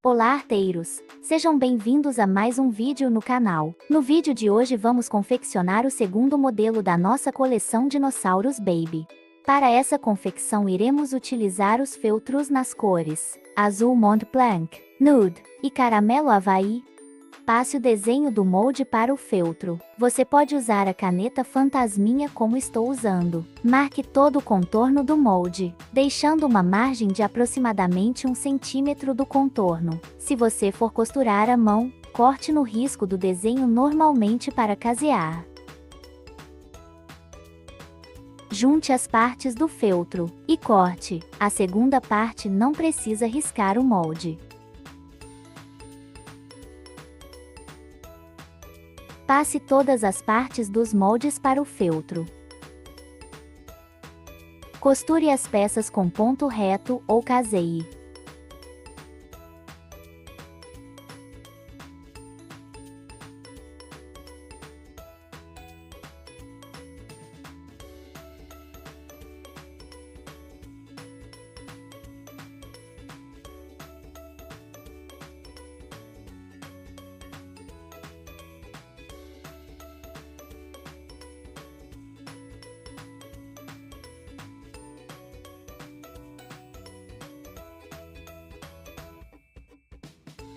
Olá, arteiros! Sejam bem-vindos a mais um vídeo no canal. No vídeo de hoje vamos confeccionar o segundo modelo da nossa coleção Dinossauros Baby. Para essa confecção iremos utilizar os feltros nas cores Azul Mont Blanc, Nude e Caramelo Havaí. Passe o desenho do molde para o feltro. Você pode usar a caneta fantasminha como estou usando. Marque todo o contorno do molde, deixando uma margem de aproximadamente 1 centímetro do contorno. Se você for costurar à mão, corte no risco do desenho normalmente para casear. Junte as partes do feltro e corte. A segunda parte não precisa riscar o molde. Passe todas as partes dos moldes para o feltro. Costure as peças com ponto reto ou caseie.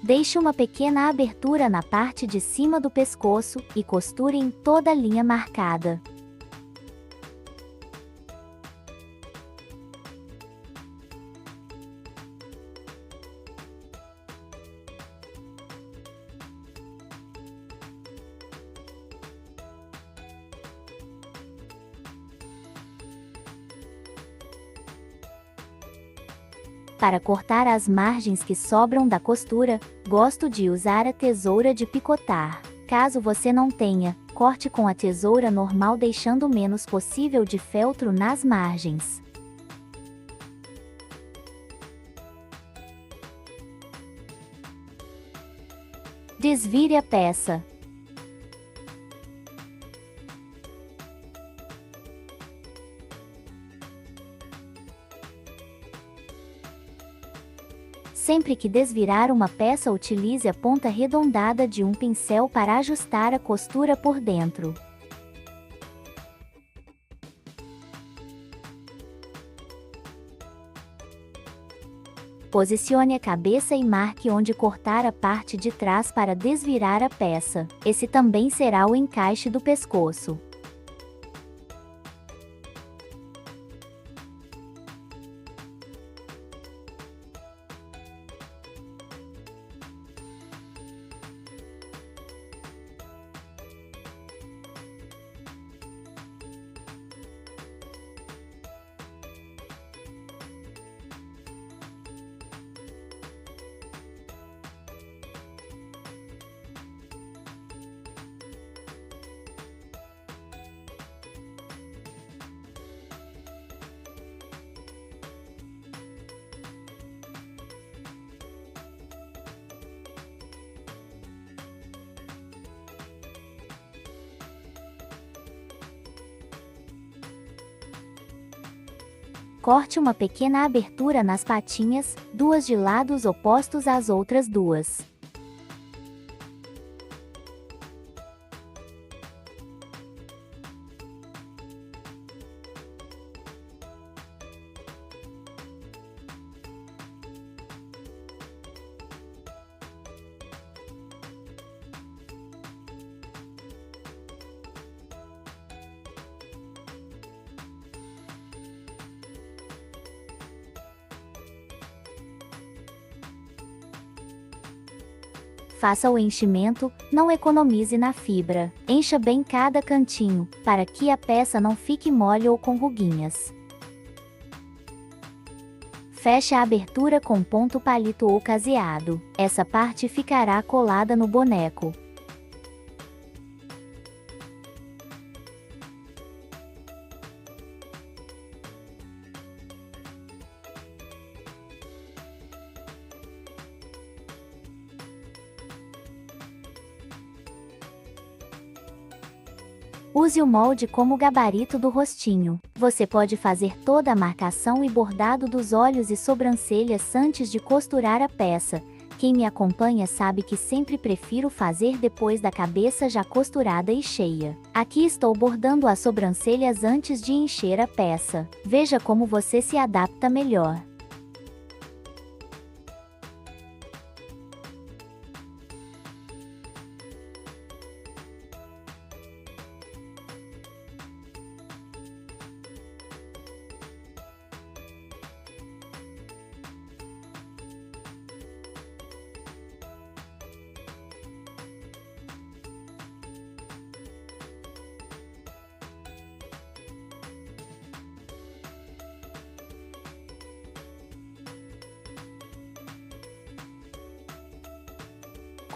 Deixe uma pequena abertura na parte de cima do pescoço e costure em toda a linha marcada. Para cortar as margens que sobram da costura, gosto de usar a tesoura de picotar. Caso você não tenha, corte com a tesoura normal deixando o menos possível de feltro nas margens. Desvire a peça. Sempre que desvirar uma peça, utilize a ponta arredondada de um pincel para ajustar a costura por dentro. Posicione a cabeça e marque onde cortar a parte de trás para desvirar a peça. Esse também será o encaixe do pescoço. Corte uma pequena abertura nas patinhas, duas de lados opostos às outras duas. Faça o enchimento, não economize na fibra. Encha bem cada cantinho, para que a peça não fique mole ou com ruguinhas. Feche a abertura com ponto palito ou caseado. Essa parte ficará colada no boneco. Use o molde como gabarito do rostinho. Você pode fazer toda a marcação e bordado dos olhos e sobrancelhas antes de costurar a peça, Quem me acompanha sabe que sempre prefiro fazer depois da cabeça já costurada e cheia. Aqui estou bordando as sobrancelhas antes de encher a peça. Veja como você se adapta melhor.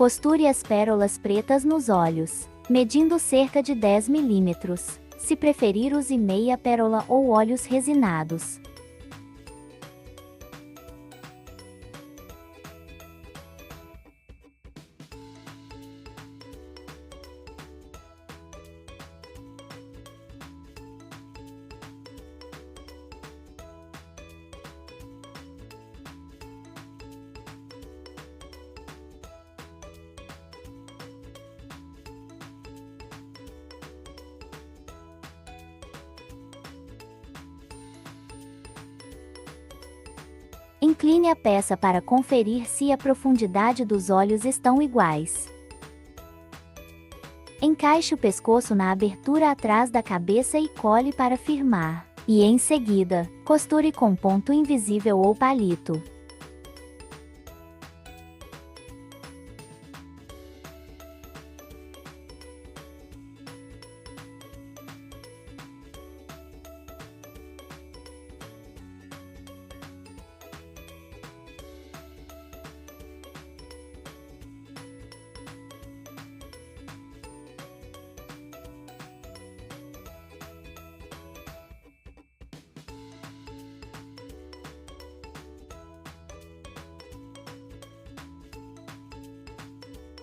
Costure as pérolas pretas nos olhos, medindo cerca de 10 milímetros. Se preferir, use meia pérola ou olhos resinados. Incline a peça para conferir se a profundidade dos olhos estão iguais. Encaixe o pescoço na abertura atrás da cabeça e cole para firmar. E em seguida, costure com ponto invisível ou palito.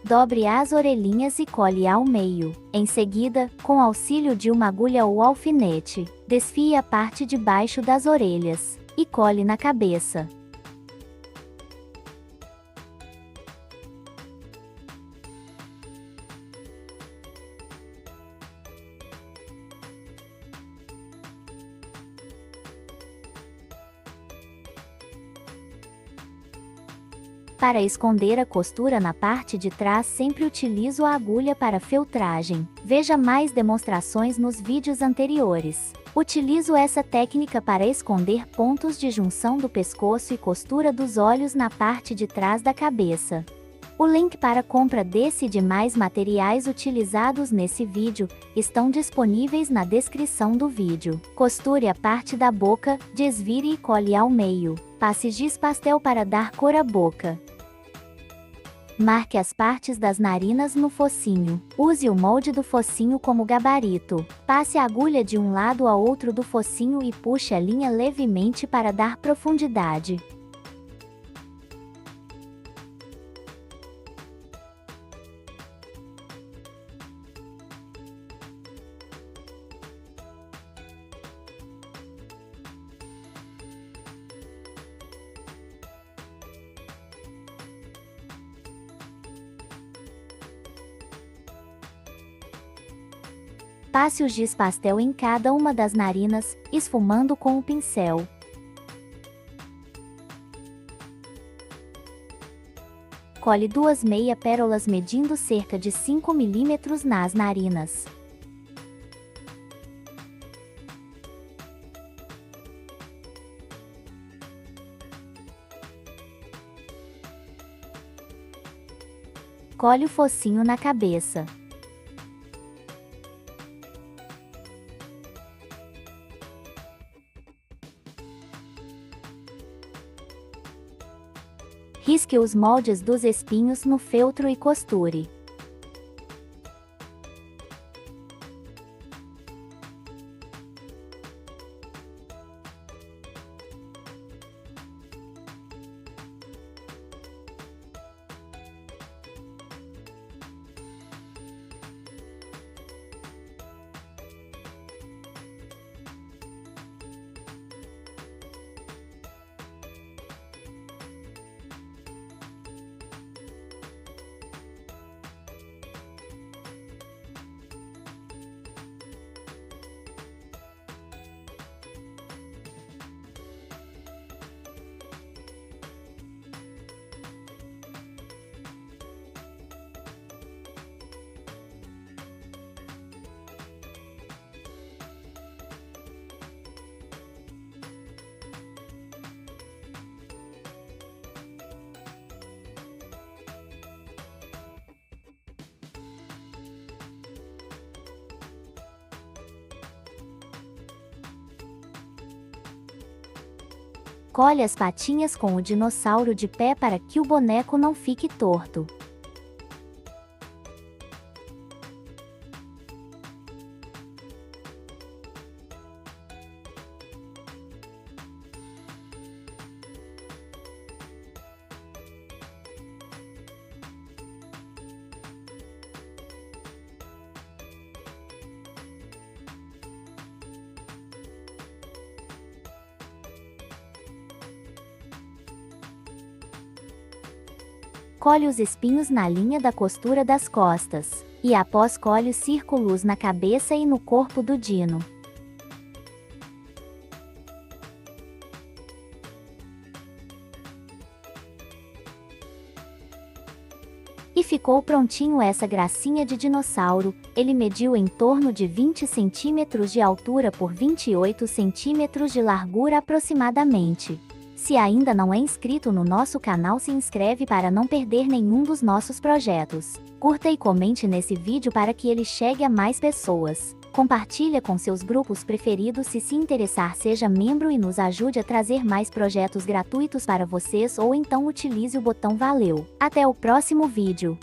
Dobre as orelhinhas e cole ao meio. Em seguida, com auxílio de uma agulha ou alfinete, desfie a parte de baixo das orelhas e cole na cabeça. Para esconder a costura na parte de trás, sempre utilizo a agulha para feltragem. Veja mais demonstrações nos vídeos anteriores. Utilizo essa técnica para esconder pontos de junção do pescoço e costura dos olhos na parte de trás da cabeça. O link para compra desse e de mais materiais utilizados nesse vídeo estão disponíveis na descrição do vídeo. Costure a parte da boca, desvire e cole ao meio. Passe giz pastel para dar cor à boca. Marque as partes das narinas no focinho. Use o molde do focinho como gabarito. Passe a agulha de um lado a outro do focinho e puxe a linha levemente para dar profundidade. Passe o giz pastel em cada uma das narinas, esfumando com o pincel. Cole 2 meia pérolas medindo cerca de 5 milímetros nas narinas. Cole o focinho na cabeça. Risque os moldes dos espinhos no feltro e costure. Cole as patinhas com o dinossauro de pé para que o boneco não fique torto. Cole os espinhos na linha da costura das costas, e após cole os círculos na cabeça e no corpo do dino. E ficou prontinho essa gracinha de dinossauro. Ele mediu em torno de 20 centímetros de altura por 28 centímetros de largura aproximadamente. Se ainda não é inscrito no nosso canal, se inscreve para não perder nenhum dos nossos projetos. Curta e comente nesse vídeo para que ele chegue a mais pessoas. Compartilha com seus grupos preferidos. Se interessar, seja membro e nos ajude a trazer mais projetos gratuitos para vocês, ou então utilize o botão valeu. Até o próximo vídeo.